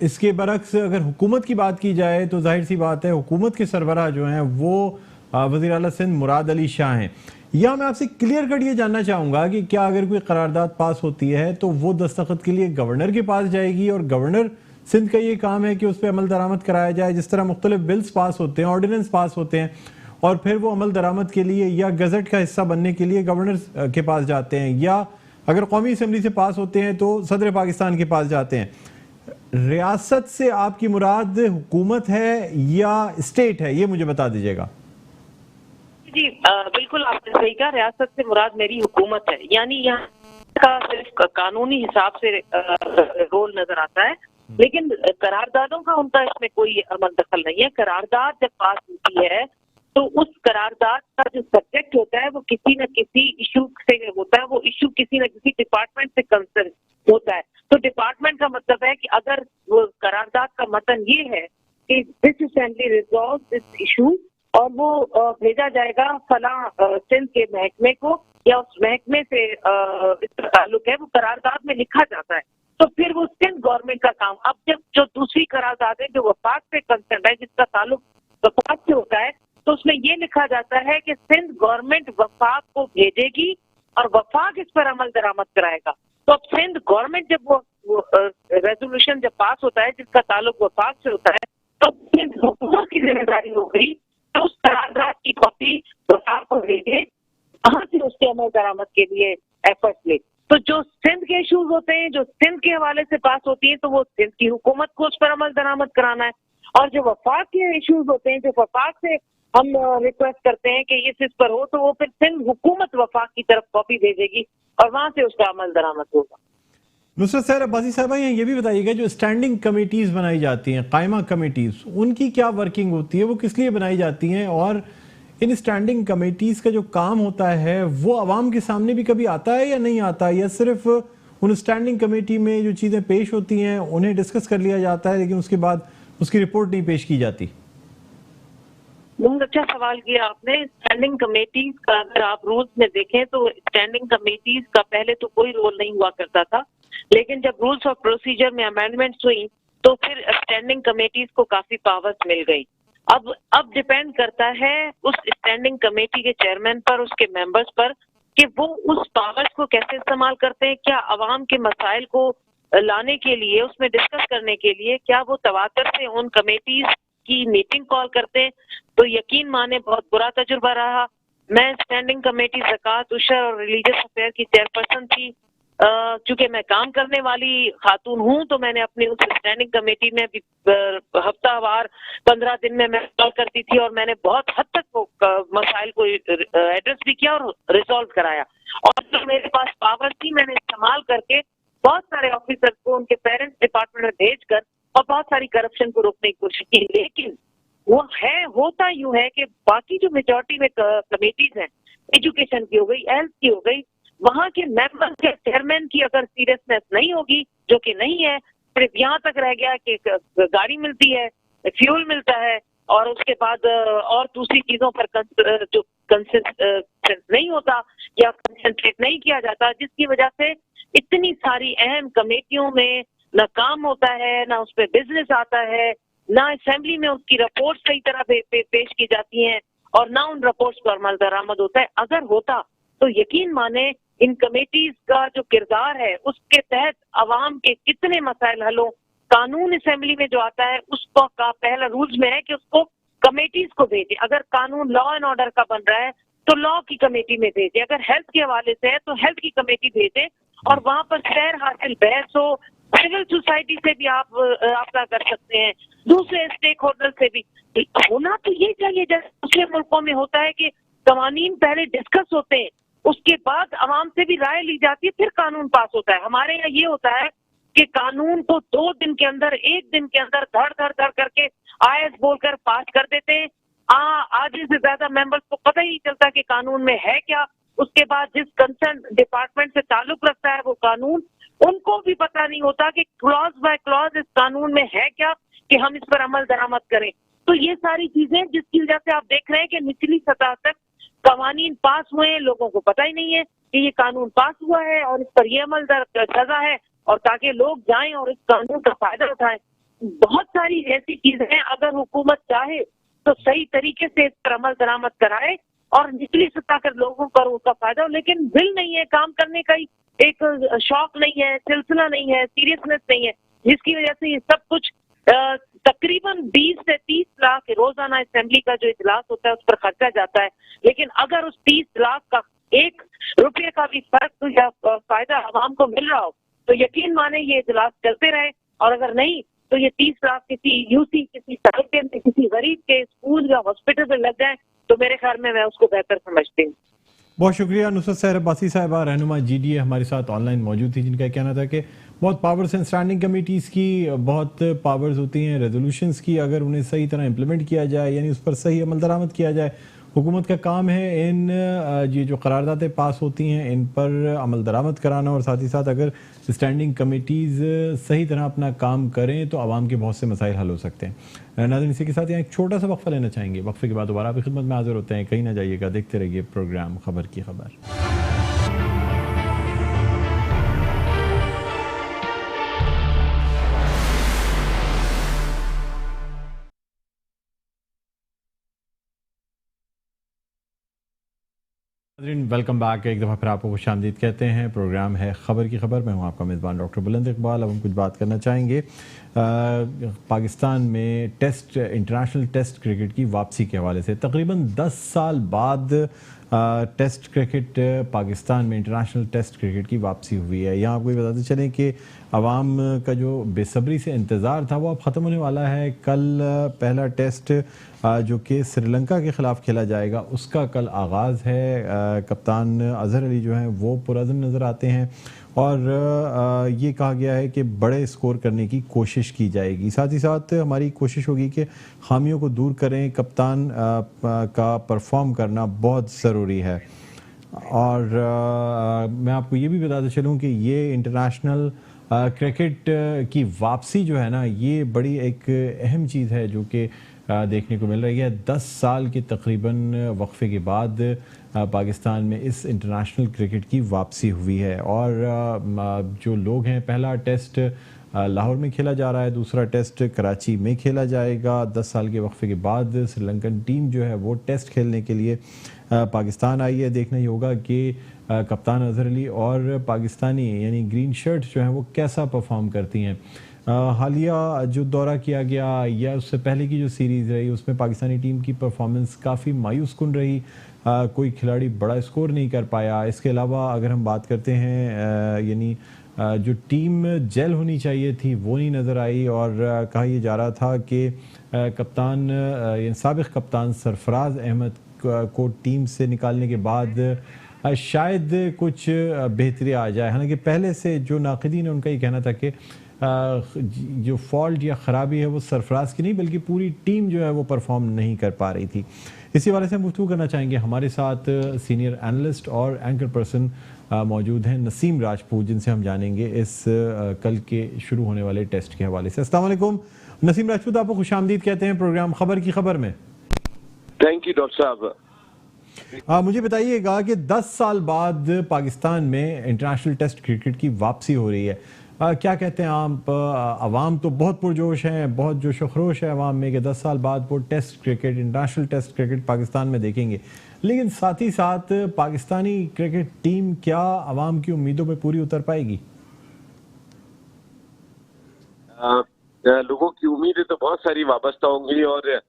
[SPEAKER 1] इसके बरक्स अगर हुकूमत की बात की जाए तो जाहिर सी बात है हुकूमत के सरबराह जो हैं वो वज़ीर आला सिंध मुराद अली शाह हैं। या मैं आपसे क्लियर कट ये जानना चाहूँगा कि क्या अगर कोई करारदाद पास होती है तो वो दस्तखत के लिए गवर्नर के पास जाएगी और गवर्नर सिंध का ये काम है कि उस पर अमल दरामद कराया जाए। जिस तरह मुख्तलिफ बिल्स पास होते हैं, ऑर्डिनेंस पास होते हैं और फिर वो अमल दरामद के लिए या गजट का हिस्सा बनने के लिए गवर्नर के पास जाते हैं, या अगर कौमी असम्बली से पास होते हैं तो सदर पाकिस्तान के पास जाते हैं। रियासत से आपकी मुराद हुकूमत है या स्टेट है, ये मुझे बता दीजिएगा।
[SPEAKER 3] जी बिल्कुल आपने सही कहा, रियासत से मुराद मेरी हुकूमत है। यानी यहाँ का सिर्फ कानूनी हिसाब से रोल नजर आता है, लेकिन करारदादों का उनका इसमें कोई अमल दखल नहीं है। करारदाद जब पास होती है तो उस करारदाद का जो सब्जेक्ट होता है वो किसी न किसी इशू से होता है, वो इशू किसी न किसी डिपार्टमेंट से कंसर्न होता है। तो डिपार्टमेंट का मतलब है कि अगर वो करारदाद का मतन ये है कि this assembly resolve this issue और वो भेजा जाएगा फला सिंध के महकमे को या उस महकमे से इसका ताल्लुक है, वो करारदाद में लिखा जाता है। तो फिर वो सिंध गवर्नमेंट का काम। अब जब जो दूसरी करारदाद है जो वफाक से कंसर्न है, जिसका ताल्लुक वफाक से होता है, तो उसमें ये लिखा जाता है कि सिंध गवर्नमेंट वफाक को भेजेगी और वफाक इस पर अमल दरामद कराएगा। तो अब सिंध गवर्नमेंट जब वो रेजोल्यूशन जब पास होता है जिसका ताल्लुक वफाक से होता है, तो सिंध हुकूमत की जिम्मेदारी हो गई तो उस करारदाद की कॉपी वफाक को भेजे, वहां से उसके अमल दरामद के लिए एफर्ट ले। तो जो सिंध के इशूज होते हैं जो सिंध के हवाले से पास होती है तो वो सिंध की हुकूमत को उस पर अमल दरामद कराना है, और जो वफाक के इशूज होते हैं जो वफाक से हम रिक्वेस्ट करते हैं कि इस पर हो, तो वो फिर सिंध हुकूमत वफाक की तरफ कॉपी भेजेगी और वहां से उसका अमल दरामद होगा।
[SPEAKER 1] नुसरत सैर अब्बासी साहबा, ये भी बताइएगा जो स्टैंडिंग कमेटीज बनाई जाती हैं, कायमा कमेटीज, उनकी क्या वर्किंग होती है, वो किस लिए बनाई जाती हैं, और इन स्टैंडिंग कमेटीज का जो काम होता है वो अवाम के सामने भी कभी आता है या नहीं आता, या सिर्फ उन स्टैंडिंग कमेटी में जो चीज़ें पेश होती हैं उन्हें डिस्कस कर लिया जाता है लेकिन उसके बाद उसकी रिपोर्ट नहीं पेश की जाती?
[SPEAKER 3] बहुत अच्छा सवाल किया आपने। स्टैंडिंग कमेटीज का अगर आप रूल्स में देखें तो स्टैंडिंग कमेटीज का पहले तो कोई रोल नहीं हुआ करता था, लेकिन जब रूल्स ऑफ प्रोसीजर में अमेंडमेंट्स हुई तो फिर स्टैंडिंग कमेटीज को काफी पावर्स मिल गई। अब डिपेंड करता है उस स्टैंडिंग कमेटी के चेयरमैन पर, उसके मेंबर्स पर, कि वो उस पावर्स को कैसे इस्तेमाल करते हैं। क्या अवाम के मसाइल को लाने के लिए, उसमें डिस्कस करने के लिए, क्या वो तवातर से उन कमेटीज की मीटिंग कॉल करते हैं? तो यकीन माने बहुत बुरा तजुर्बा रहा। मैं स्टैंडिंग कमेटी ज़कात, उशर और रिलीजियस अफेयर की चेयरपर्सन थी। चूंकि मैं काम करने वाली खातून हूं तो मैंने अपनी उस स्टैंडिंग कमेटी में भी हफ्तावार 15 दिन में मैं कॉल करती थी और मैंने बहुत हद तक वो मसाइल को एड्रेस भी किया और रिजॉल्व कराया। और जो मेरे पास पावर थी मैंने इस्तेमाल करके बहुत सारे ऑफिसर्स को उनके पेरेंट्स डिपार्टमेंट में भेजकर और बहुत सारी करप्शन को रोकने की कोशिश की। लेकिन वो होता यूं है कि बाकी जो मेजॉरिटी में कमेटीज हैं, एजुकेशन की हो गई, हेल्थ की हो गई, वहां के मेंबर्स के चेयरमैन की अगर सीरियसनेस नहीं होगी, जो कि नहीं है, सिर्फ यहाँ तक रह गया कि गाड़ी मिलती है, फ्यूल मिलता है और उसके बाद और दूसरी चीजों पर जो कंसेंट्रेट नहीं होता या कंसेंट्रेट नहीं किया जाता, जिसकी वजह से इतनी सारी अहम कमेटियों में ना काम होता है, ना उस पर बिजनेस आता है, ना असेंबली में उसकी रिपोर्ट सही तरह पेश की जाती हैं और ना उन रिपोर्ट्स पर अमल दरामद होता है। अगर होता तो यकीन माने इन कमेटीज का जो किरदार है उसके तहत अवाम के कितने मसाइल हल हो। कानून असेंबली में जो आता है उसको का पहला रूल्स में है कि उसको कमेटीज को भेजे। अगर कानून लॉ एंड ऑर्डर का बन रहा है तो लॉ की कमेटी में भेजे, अगर हेल्थ के हवाले से है तो हेल्थ की कमेटी भेजे और वहां पर सैर हासिल बहस हो। सिविल सोसाइटी से भी आप आपका कर सकते हैं, दूसरे स्टेक होल्डर से भी। होना तो ये चाहिए जैसे दूसरे मुल्कों में होता है कि कवानीन पहले डिस्कस होते हैं, उसके बाद अवाम से भी राय ली जाती है, फिर कानून पास होता है। हमारे यहाँ ये होता है कि कानून को 2 दिन के अंदर, 1 दिन के अंदर धड़ करके आयस बोलकर पास कर देते हैं। आधे से ज्यादा मेंबर्स को पता ही नहीं चलता कि कानून में है क्या। उसके बाद जिस कंसर्न डिपार्टमेंट से ताल्लुक रखता है वो कानून, उनको भी पता नहीं होता कि क्लॉज बाय क्लॉज इस कानून में है क्या कि हम इस पर अमल दरामद करें। तो ये सारी चीजें जिसकी वजह से आप देख रहे हैं कि निचली सतह तक कवानीन पास हुए हैं, लोगों को पता ही नहीं है कि ये कानून पास हुआ है और इस पर ये अमल सजा है, और ताकि लोग जाएं और इस कानून का फायदा उठाएं। बहुत सारी ऐसी चीजें हैं, अगर हुकूमत चाहे तो सही तरीके से इस पर अमल दरामद कराए और निचली सतह कर लोगों पर उसका फायदा हो। लेकिन दिल नहीं है काम करने का, ही एक शौक नहीं है, सिलसिला नहीं है, सीरियसनेस नहीं है। जिसकी वजह से ये सब कुछ तकरीबन 20 से 30 लाख रोजाना असेंबली का जो इजलास होता है उस पर खर्चा जाता है। लेकिन अगर उस 30 लाख का 1 रुपये का भी फर्क या फायदा आवाम को मिल रहा हो तो यकीन माने ये इजलास चलते रहे, और अगर नहीं तो ये 30 लाख किसी यूसी, किसी साहित्य में, किसी गरीब के स्कूल या हॉस्पिटल में लग जाए तो मेरे ख्याल में मैं उसको बेहतर समझती हूँ।
[SPEAKER 1] बहुत शुक्रिया। नुसरत सहर अब्बासी साहिबा रहनुमा GDA हमारे साथ ऑनलाइन मौजूद थी, जिनका कहना था कि बहुत पावर्स हैं स्टैंडिंग कमेटीज़ की, बहुत पावर्स होती हैं रेजोल्यूशंस की, अगर उन्हें सही तरह इम्प्लीमेंट किया जाए यानी उस पर सही अमल दरामद किया जाए। हुकूमत का काम है इन ये जो करारदादें पास होती हैं इन पर अमल दरामद कराना, और साथ ही साथ अगर स्टैंडिंग कमेटीज़ सही तरह अपना काम करें तो आवाम के बहुत से मसाइल हल हो सकते हैं। नाज़रीन, इसी के साथ यहाँ एक छोटा सा वक्फा लेना चाहेंगे। वक्फे के बाद दोबारा आपकी खिदमत में हाजिर होते हैं। कहीं ना जाइएगा, देखते रहिए प्रोग्राम खबर की खबर। Welcome back. एक दफ़ा फिर आपको खुशामदीद कहते हैं। प्रोग्राम है खबर की खबर। मैं हूं आपका मेज़बान डॉक्टर बुलंद इकबाल। अब हम कुछ बात करना चाहेंगे पाकिस्तान में इंटरनेशनल टेस्ट क्रिकेट की वापसी के हवाले से। तकरीबन 10 साल बाद टेस्ट क्रिकेट पाकिस्तान में इंटरनेशनल टेस्ट क्रिकेट की वापसी हुई है। यहाँ आपको बताते चलें कि आवाम का जो बेसब्री से इंतज़ार था वो अब ख़त्म होने वाला है। कल पहला टेस्ट जो कि श्रीलंका के ख़िलाफ़ खेला जाएगा उसका कल आगाज़ है। कप्तान अज़हर अली जो हैं वो पुरअज़्म नज़र आते हैं और ये कहा गया है कि बड़े स्कोर करने की कोशिश की जाएगी। साथ ही साथ हमारी कोशिश होगी कि खामियों को दूर करें। कप्तान का परफॉर्म करना बहुत ज़रूरी है। और मैं आपको ये भी बताते चलूँ कि ये इंटरनेशनल क्रिकेट की वापसी जो है ना, ये बड़ी एक अहम चीज़ है जो कि देखने को मिल रही है। 10 साल के तकरीबन वक्फे के बाद पाकिस्तान में इस इंटरनेशनल क्रिकेट की वापसी हुई है। और जो लोग हैं, पहला टेस्ट लाहौर में खेला जा रहा है, दूसरा टेस्ट कराची में खेला जाएगा। 10 साल के वक्फे के बाद श्रीलंकन टीम जो है वो टेस्ट खेलने के लिए पाकिस्तान आई है। देखना ही होगा कि कप्तान अज़हर अली और पाकिस्तानी यानी ग्रीन शर्ट जो हैं वो कैसा परफॉर्म करती हैं। हालिया जो दौरा किया गया या उससे पहले की जो सीरीज़ रही उसमें पाकिस्तानी टीम की परफॉर्मेंस काफ़ी मायूस कुन रही। कोई खिलाड़ी बड़ा स्कोर नहीं कर पाया। इसके अलावा अगर हम बात करते हैं यानी जो टीम जेल होनी चाहिए थी वो नहीं नज़र आई। और कहा यह जा रहा था कि कप्तान साबिक़ कप्तान सरफराज अहमद को टीम से निकालने के बाद शायद कुछ बेहतरी आ जाए। हालांकि पहले से जो नाक़िदीन है उनका ये कहना था कि जो फॉल्ट या ख़राबी है वो सरफराज की नहीं बल्कि पूरी टीम जो है वो परफॉर्म नहीं कर पा रही थी। इसी वाले से हम गुफ्तगू करना चाहेंगे। हमारे साथ सीनियर एनालिस्ट और एंकर पर्सन मौजूद हैं नसीम राजपूत, जिनसे हम जानेंगे इस कल के शुरू होने वाले टेस्ट के हवाले से। अस्सलाम वालेकुम नसीम राजपूत, आपको खुशामदीद कहते हैं प्रोग्राम खबर की खबर में।
[SPEAKER 4] थैंक यू डॉक्टर साहब।
[SPEAKER 1] मुझे बताइएगा कि 10 साल बाद पाकिस्तान में इंटरनेशनल टेस्ट क्रिकेट की वापसी हो रही है। क्या कहते हैं आप? आवाम तो बहुत पुरजोश हैं, बहुत जोश खरोश है आवाम में कि 10 साल बाद वो test cricket, international test cricket Pakistan में देखेंगे। लेकिन साथ ही साथ पाकिस्तानी क्रिकेट टीम क्या आवाम की उम्मीदों पे पूरी उतर पाएगी?
[SPEAKER 4] लोगों की उम्मीदें तो बहुत सारी वाबस्ता होंगी और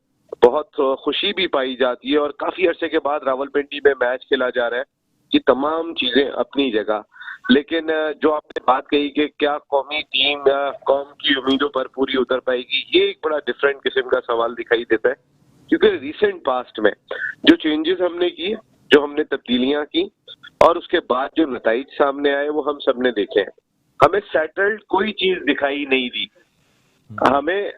[SPEAKER 4] बहुत खुशी भी पाई जाती है। और काफी अरसे के बाद रावलपिंडी में मैच खेला जा रहा है। ये तमाम चीजें अपनी जगह, लेकिन जो आपने बात कही कि क्या कौमी टीम या कौम की उम्मीदों पर पूरी उतर पाएगी, ये एक बड़ा डिफरेंट किस्म का सवाल दिखाई देता है। क्योंकि रिसेंट पास्ट में जो चेंजेस हमने किए, जो हमने तब्दीलियां की और उसके बाद जो नताइज सामने आए वो हम सब ने देखे हैं। हमें सेटल्ड कोई चीज दिखाई नहीं दी। हमें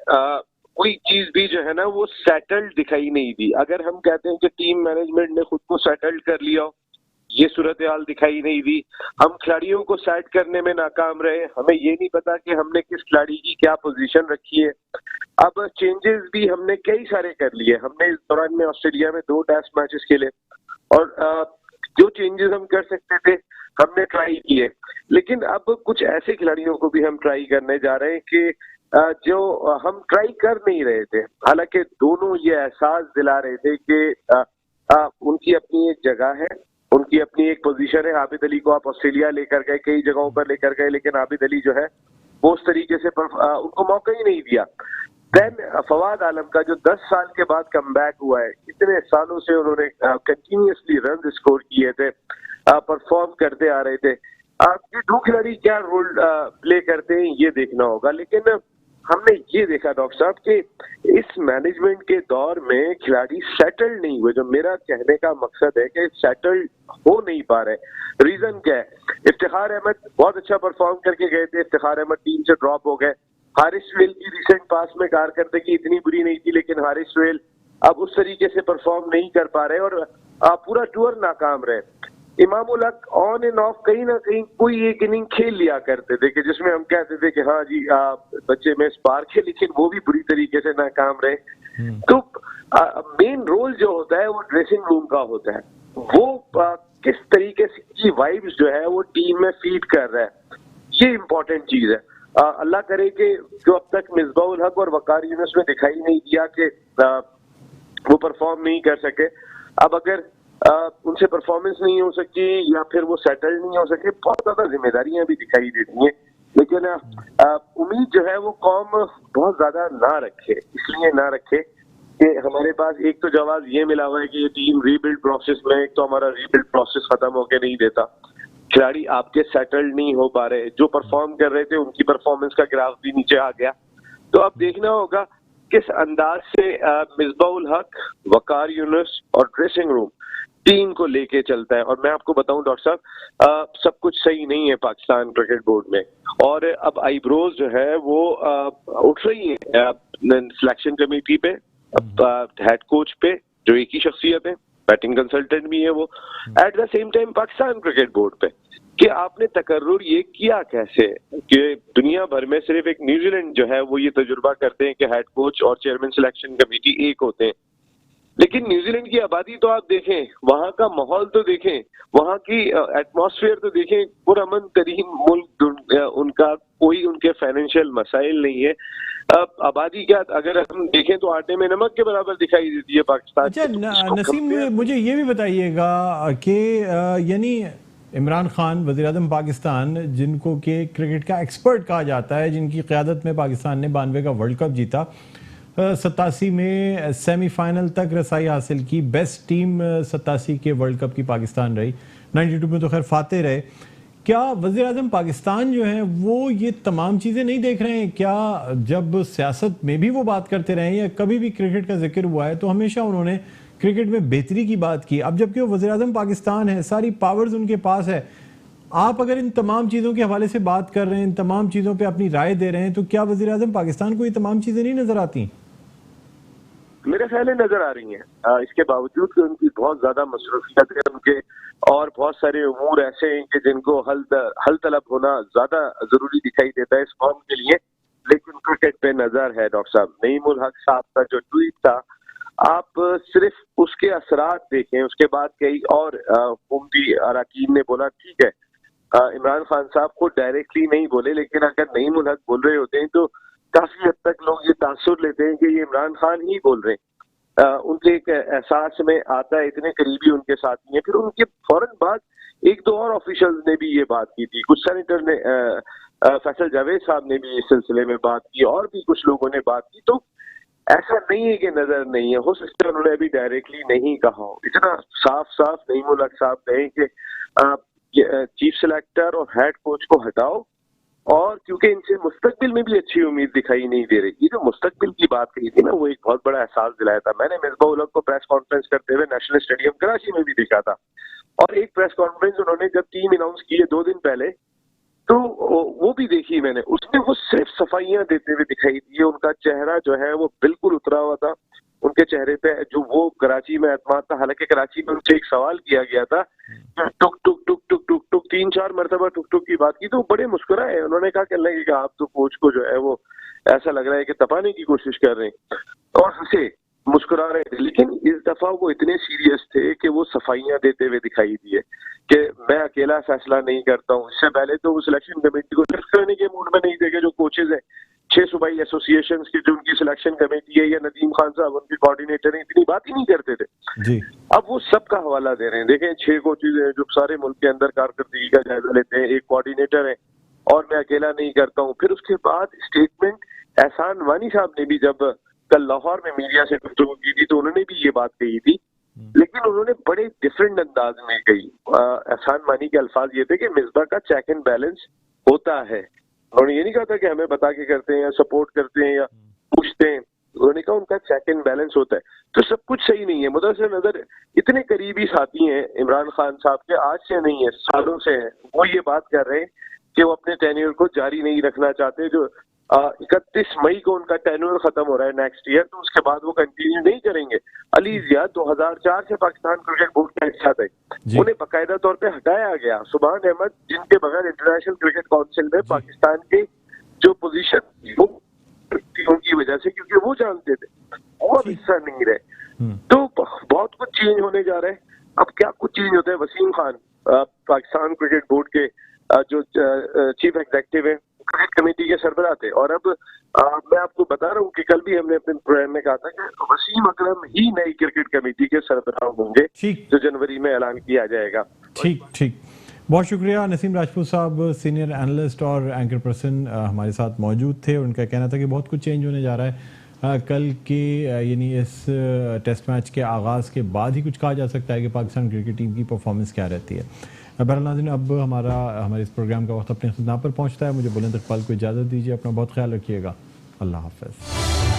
[SPEAKER 4] कोई चीज भी जो है ना वो सेटल्ड दिखाई नहीं दी। अगर हम कहते हैं कि टीम मैनेजमेंट ने खुद को सेटल्ड कर लिया, ये सूरत हाल दिखाई नहीं दी। हम खिलाड़ियों को सेट करने में नाकाम रहे। हमें ये नहीं पता कि हमने किस खिलाड़ी की क्या पोजीशन रखी है। अब चेंजेस भी हमने कई सारे कर लिए। हमने इस दौरान में ऑस्ट्रेलिया में 2 टेस्ट मैचेस खेले और जो चेंजेस हम कर सकते थे हमने ट्राई किए। लेकिन अब कुछ ऐसे खिलाड़ियों को भी हम ट्राई करने जा रहे हैं कि जो हम ट्राई कर नहीं रहे थे। हालांकि दोनों ये एहसास दिला रहे थे कि उनकी अपनी एक जगह है, उनकी अपनी एक पोजीशन है। आबिद अली को आप ऑस्ट्रेलिया लेकर गए, कई जगहों पर लेकर गए, लेकिन आबिद अली जो है वो उस तरीके से उनको मौका ही नहीं दिया। देन फवाद आलम का जो 10 साल के बाद कमबैक हुआ है, इतने सालों से उन्होंने कंटिन्यूअसली रन स्कोर किए थे, परफॉर्म करते आ रहे थे। ये दो खिलाड़ी क्या रोल प्ले करते हैं ये देखना होगा। लेकिन हमने ये देखा डॉक्टर साहब कि इस मैनेजमेंट के दौर में खिलाड़ी सेटल नहीं हुए। जो मेरा कहने का मकसद है कि सेटल हो नहीं पा रहे। रीजन क्या है? इफ्तिखार अहमद बहुत अच्छा परफॉर्म करके गए थे, इफ्तिखार अहमद टीम से ड्रॉप हो गए। हारिस सुहेल की रिसेंट पास में कारकर्दगी इतनी बुरी नहीं थी, लेकिन हारिस सुहेल अब उस तरीके से परफॉर्म नहीं कर पा रहे और पूरा टूर नाकाम रहे। Imam ul Haq on end of कहीं ना कहीं कोई एक इनिंग खेल लिया करते थे कि जिसमें हम कहते थे कि हाँ जी बच्चे में स्पार्क है, लेकिन वो भी बुरी तरीके से नाकाम रहे। तो मेन रोल जो होता है वो ड्रेसिंग रूम का होता है। वो किस तरीके से की वाइब्स जो है वो टीम में फीड कर रहा है, ये इम्पोर्टेंट चीज है। अल्लाह करे कि जो अब तक मिसबाह उल हक और वकार यूनुस में दिखाई नहीं दिया कि वो परफॉर्म नहीं कर सके, अब अगर उनसे परफॉर्मेंस नहीं हो सकी या फिर वो सेटल नहीं हो सके, बहुत ज्यादा जिम्मेदारियां भी दिखाई देती हैं। लेकिन उम्मीद जो है वो कौम बहुत ज्यादा ना रखे, इसलिए ना रखे कि हमारे पास एक तो जवाब ये मिला हुआ है कि ये टीम रीबिल्ड प्रोसेस में, एक तो हमारा रीबिल्ड प्रोसेस खत्म होके नहीं देता, खिलाड़ी आपके सेटल्ड नहीं हो पा रहे, जो परफॉर्म कर रहे थे उनकी परफॉर्मेंस का ग्राफ भी नीचे आ गया। तो अब देखना होगा किस अंदाज से मिसबाह उल हक, वकार यूनुस और ड्रेसिंग रूम टीम को लेके चलता है। और मैं आपको बताऊं डॉक्टर साहब, सब कुछ सही नहीं है पाकिस्तान क्रिकेट बोर्ड में, और अब आईब्रोज जो है वो उठ रही है सिलेक्शन कमेटी पे, हेड कोच पे, जो एक ही शख्सियत है, बैटिंग कंसल्टेंट भी है वो, at the same time Pakistan cricket board पे कि आपने तकर्रुर ये किया कैसे कि दुनिया भर में सिर्फ एक न्यूजीलैंड जो है वो ये तजुर्बा करते हैं कि हेड कोच और चेयरमैन सिलेक्शन कमेटी एक होते हैं। लेकिन न्यूजीलैंड की आबादी तो आप देखें, वहां का माहौल तो देखें, वहां की एटमॉस्फेयर तो देखें, पुरअमन तरीन मुल्क, उनका कोई उनके फाइनेंशियल मसाइल नहीं है। अब आबादी क्या अगर हम देखें तो आटे में नमक के बराबर दिखाई देती है पाकिस्तान।
[SPEAKER 1] अच्छा नसीम, मुझे ये भी बताइएगा कि यानी इमरान खान वज़ीर आज़म पाकिस्तान, जिनको कि क्रिकेट का एक्सपर्ट कहा जाता है, जिनकी क़यादत में पाकिस्तान ने 92 का वर्ल्ड कप जीता, 87 में सेमीफाइनल तक रसाई हासिल की, बेस्ट टीम 87 के वर्ल्ड कप की पाकिस्तान रही, 92 में तो खैर फाते रहे। क्या वज़ीर आज़म पाकिस्तान जो है वो ये तमाम चीज़ें नहीं देख रहे हैं? क्या जब सियासत में भी वो बात करते रहे या कभी भी क्रिकेट का जिक्र हुआ है तो हमेशा उन्होंने क्रिकेट में बेहतरी की बात की? अब जबकि वो वज़ीर आज़म पाकिस्तान है, सारी पावर्स उनके पास है, आप अगर इन तमाम चीज़ों के हवाले से बात कर रहे हैं, इन तमाम चीज़ों पे अपनी राय दे रहे हैं, तो क्या वज़ीर आज़म पाकिस्तान को ये तमाम चीज़ें नहीं नजर आती?
[SPEAKER 4] मेरे ख्याल में नजर आ रही हैं। इसके बावजूद कि उनकी बहुत ज्यादा मसरूफियत है उनके, और बहुत सारे अमूर ऐसे हैं कि जिनको हल तलब होना ज्यादा जरूरी दिखाई देता है इस कौम के लिए, लेकिन क्रिकेट पे नजर है। डॉक्टर साहब, नईम उल हक साहब का जो ट्वीट था, आप सिर्फ उसके असरात देखें, उसके बाद कई और हुकूमती अरकान ने बोला, ठीक है इमरान खान साहब को डायरेक्टली नहीं बोले, लेकिन अगर नईम उल हक बोल रहे होते हैं तो काफी हद तक लोग ये तासुर लेते हैं कि ये इमरान खान ही बोल रहे हैं। उनके एक एहसास में आता है, इतने करीबी उनके साथी हैं। फिर उनके फौरन बाद एक दो और ऑफिशियल्स ने भी ये बात की थी, कुछ सेनेटर ने, फैसल जावेद साहब ने भी इस सिलसिले में बात की, और भी कुछ लोगों ने बात की। तो ऐसा नहीं है कि नजर नहीं है, हो सकता है उन्होंने अभी डायरेक्टली नहीं कहा हो। इतना साफ साफ नईम उल हक साहब कहें कि चीफ सिलेक्टर और हेड कोच को हटाओ, और क्योंकि इनसे मुस्तकबिल में भी अच्छी उम्मीद दिखाई नहीं दे रही। ये जो मुस्तकबिल की बात कही थी ना, वो एक बहुत बड़ा एहसास दिलाया था। मैंने मिसबाह उल हक को प्रेस कॉन्फ्रेंस करते हुए नेशनल स्टेडियम कराची में भी देखा था, और एक प्रेस कॉन्फ्रेंस उन्होंने जब टीम अनाउंस की है 2 दिन पहले, तो वो भी देखी मैंने। उसमें वो सिर्फ सफाइयां देते हुए दिखाई दी। उनका चेहरा जो है वो बिल्कुल उतरा हुआ था, उनके चेहरे पे जो वो कराची में एतमाद था। हालांकि कराची में उनसे एक सवाल किया गया था, टुक टुक टुक टुक टुक टुक 3-4 मरतबा टुक टुक की बात की, तो बड़े मुस्कुराए। उन्होंने कहा कि लगे कि आप तो कोच को जो है वो ऐसा लग रहा है कि तपाने की कोशिश कर रहे हैं, और हंसे मुस्कुरा रहे थे। लेकिन इस दफा वो इतने सीरियस थे कि वो सफाइयां देते हुए दिखाई दिए कि मैं अकेला फैसला नहीं करता हूँ। इससे पहले तो वो सिलेक्शन कमेटी को लिफ्ट करने के मूड में नहीं थे कि जो कोचेज हैं 6 सूबाई एसोसिएशंस की जो उनकी सिलेक्शन कमेटी है, या नदीम खान साहब उनके कोऑर्डिनेटर हैं, इतनी बात ही नहीं करते थे
[SPEAKER 1] जी।
[SPEAKER 4] अब वो सबका हवाला दे रहे हैं। देखें 6 कोचेज हैं जो सारे मुल्क के अंदर कारकर्दगी का जायजा लेते हैं, एक कोऑर्डिनेटर है, और मैं अकेला नहीं करता हूँ। फिर उसके बाद स्टेटमेंट एहसान वानी साहब ने भी जब कल लाहौर में मीडिया से गुफ्तगू की थी तो उन्होंने भी ये बात कही थी, लेकिन उन्होंने बड़े डिफरेंट अंदाज में कही। एहसान वानी के अल्फाज ये थे कि मिसबा का चेक एंड बैलेंस होता है। उन्होंने ये नहीं कहा था कि हमें बता के करते हैं या सपोर्ट करते हैं या पूछते हैं, उन्होंने कहा उनका चेक एंड बैलेंस होता है। तो सब कुछ सही नहीं है। मुदस्सिर नजर इतने करीबी साथी हैं इमरान खान साहब के, आज से नहीं है सालों से हैं, वो ये बात कर रहे हैं कि वो अपने टेन्योर को जारी नहीं रखना चाहते। जो 31 मई को उनका टेन्योर खत्म हो रहा है नेक्स्ट ईयर, तो उसके बाद वो कंटिन्यू नहीं करेंगे। अली जिया 2004 से पाकिस्तान क्रिकेट बोर्ड के हेड थे, उन्हें बाकायदा तौर पे हटाया गया। सुभान अहमद जिनके बगैर इंटरनेशनल क्रिकेट काउंसिल में पाकिस्तान के जो पोजीशन वो उनकी वजह से, क्योंकि वो जानते थे, वो अब हिस्सा नहीं रहे। तो बहुत कुछ चेंज होने जा रहा है। अब क्या कुछ चेंज होता है। वसीम खान पाकिस्तान क्रिकेट बोर्ड के जो चीफ एग्जीक्यूटिव है, क्रिकेट कमेटी के सरबराह थे, और अब मैं आपको बता रहा हूँ कि कल भी हमने अपने प्रोग्राम में कहा था कि वसीम अकरम ही नई क्रिकेट कमेटी के सरबराह होंगे, जो जनवरी में ऐलान किया जाएगा।
[SPEAKER 1] ठीक, बहुत शुक्रिया। नसीम राजपूत साहब सीनियर एनालिस्ट और एंकर पर्सन हमारे साथ मौजूद थे। उनका कहना था कि बहुत कुछ चेंज होने जा रहा है। कल के यानी इस टेस्ट मैच के आगाज़ के बाद ही कुछ कहा जा सकता है कि पाकिस्तान क्रिकेट टीम की परफॉर्मेंस क्या रहती है। बहरहाल नाज़रीन, अब हमारे इस प्रोग्राम का वक्त अपने ख़त्म पर पहुँचता है। मुझे बुलंद इकबाल को इजाज़त दीजिए। अपना बहुत ख्याल रखिएगा। अल्लाह हाफ़िज़।